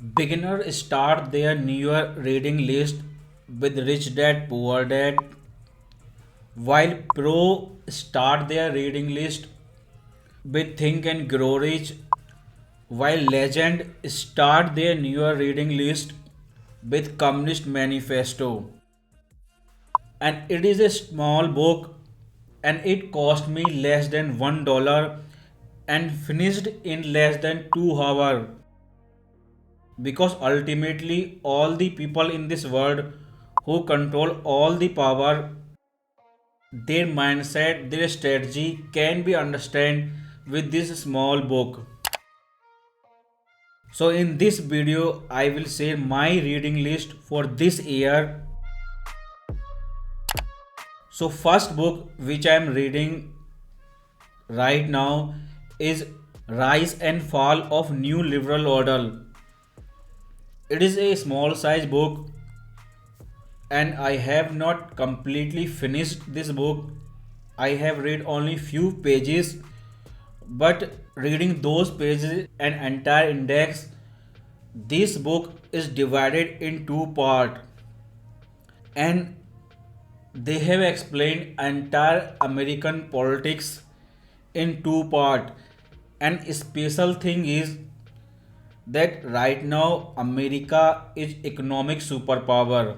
Beginners start their New Year reading list with Rich Dad Poor Dad, while pro start their reading list with Think and Grow Rich, while legend start their New Year reading list with Communist Manifesto. And it is a small book and it cost me less than $1 and finished in less than 2 hours, because ultimately all the people in this world who control all the power, their mindset, their strategy can be understood with this small book. So in this video I will share my reading list for this year. So first book which I am reading right now is Rise and Fall of New Liberal Order. It is a small size book and I have not completely finished this book. I have read only few pages, but reading those pages and entire index, this book is divided in two parts, and they have explained entire American politics in two parts. And special thing is that right now America is economic superpower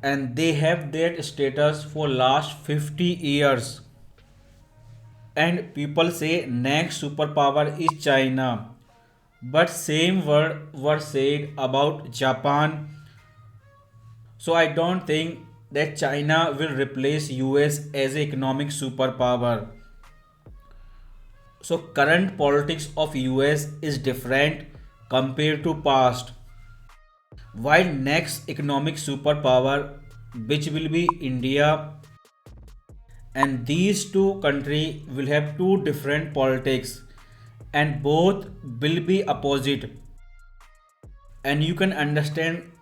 and they have that status for last 50 years. And people say next superpower is China, but same word were said about Japan. So I don't think that China will replace US as an economic superpower. So current politics of US is different compared to past. While next economic superpower, which will be India, and these two countries will have two different politics and both will be opposite, and you can understand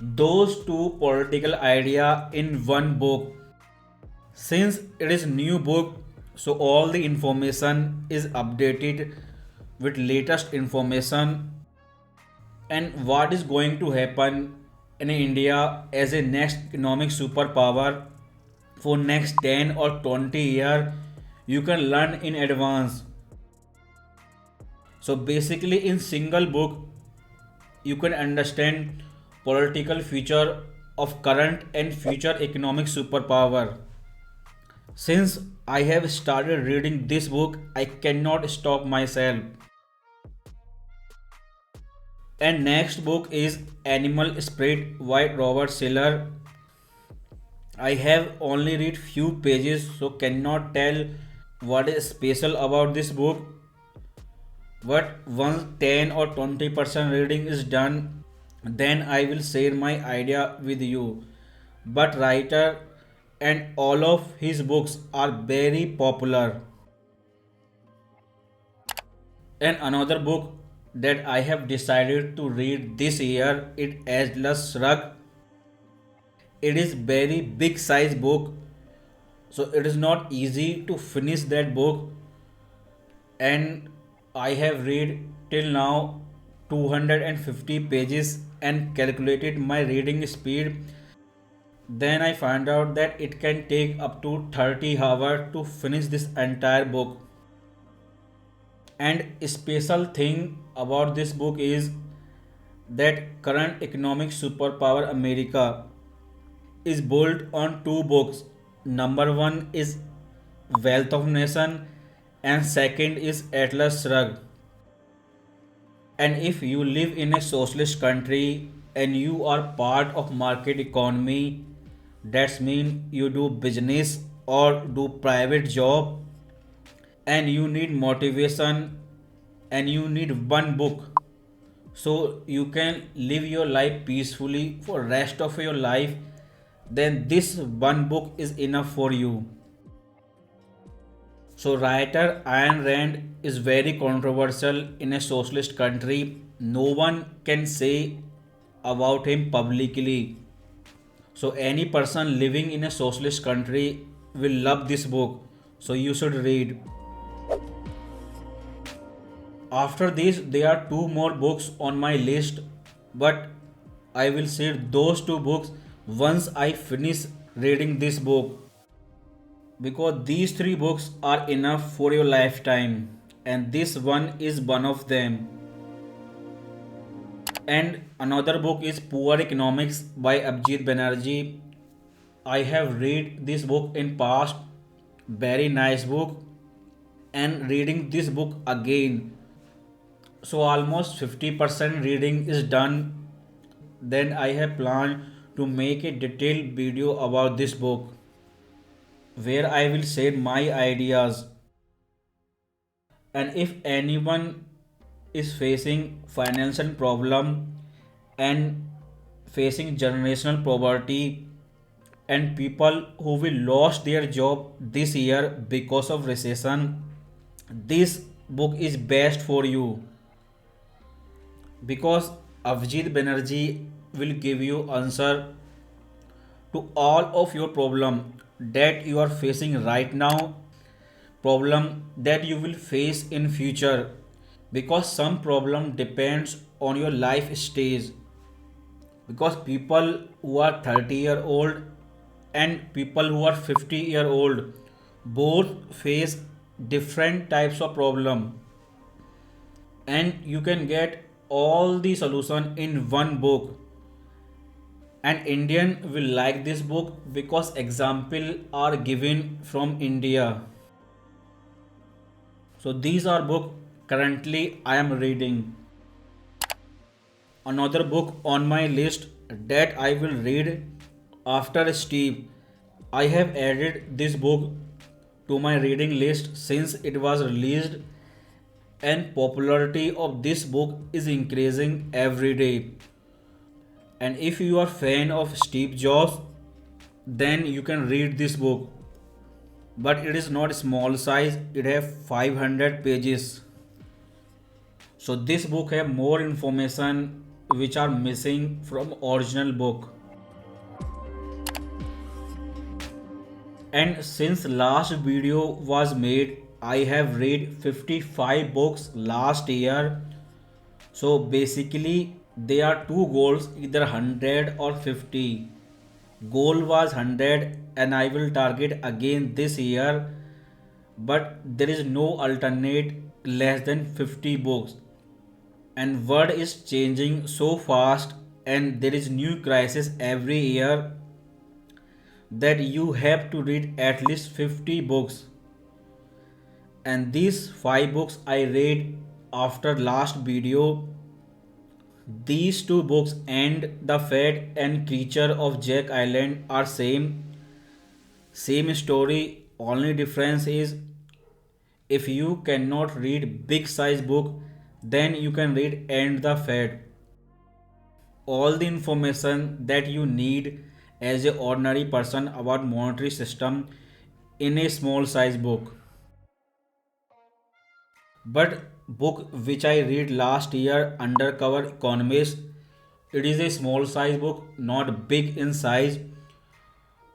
those two political idea in one book. Since it is new book, so all the information is updated with latest information and what is going to happen in India as a next economic superpower for next 10 or 20 year, you can learn in advance. So basically in single book you can understand political future of current and future economic superpower. Since I have started reading this book, I cannot stop myself. And next book is Animal Spirit by Robert Siller. I have only read few pages so cannot tell what is special about this book. But once 10 or 20% reading is done, then I will share my idea with you. But writer and all of his books are very popular. And another book that I have decided to read this year is Atlas Shrugged. It is very big size book, so it is not easy to finish that book. And I have read till now 250 pages and calculated my reading speed. Then I find out that it can take up to 30 hours to finish this entire book. And special thing about this book is that current economic superpower America is built on two books. Number one is Wealth of Nation and second is Atlas Shrugged. And if you live in a socialist country and you are part of market economy, that's mean you do business or do private job, and you need motivation and you need one book so you can live your life peacefully for rest of your life, then this one book is enough for you. So writer Ayn Rand is very controversial in a socialist country. No one can say about him publicly, so any person living in a socialist country will love this book, so you should read. After this, there are two more books on my list, but I will share those two books once I finish reading this book, because these three books are enough for your lifetime, and this one is one of them. And another book is Poor Economics by Abhijit Banerjee. I have read this book in past, very nice book, and reading this book again. So almost 50% reading is done. Then I have planned to make a detailed video about this book where I will share my ideas. And if anyone is facing financial problem and facing generational poverty and people who will lose their job this year because of recession, this book is best for you, because Avjit Banerjee will give you answer to all of your problem that you are facing right now, problem that you will face in future, because some problem depends on your life stage, because people who are 30-year-old and people who are 50-year-old both face different types of problem, and you can get all the solution in one book. And Indian will like this book because example are given from India. So these are book currently I am reading. Another book on my list that I will read after Steve. I have added this book to my reading list since it was released, and popularity of this book is increasing every day. And if you are fan of Steve Jobs, then you can read this book. But it is not small size, it have 500 pages. So this book have more information which are missing from original book. And since last video was made, I have read 55 books last year. So basically there are two goals, either 100 or 50. Goal was 100 and I will target again this year, but there is no alternate less than 50 books. And world is changing so fast and there is new crisis every year, that you have to read at least 50 books. And these 5 books I read after last video. These two books and The Fate and Creature of Jack Island are same story, only difference is if you cannot read big size book, then you can read And the Fate. All the information that you need as a ordinary person about monetary system in a small size book. But book which I read last year, Undercover Economist, it is a small size book, not big in size,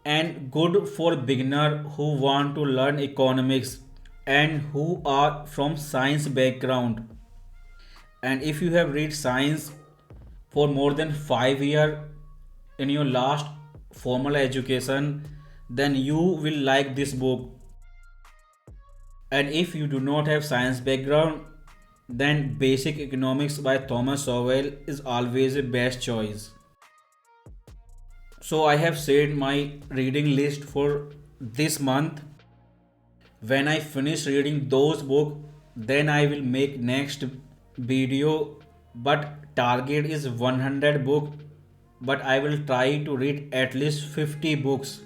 and good for beginner who want to learn economics and who are from science background. And if you have read science for more than 5 years in your last formal education, then you will like this book. And if you do not have science background, then Basic Economics by Thomas Sowell is always a best choice. So I have said my reading list for this month. When I finish reading those books, then I will make next video. But target is 100 book, but I will try to read at least 50 books.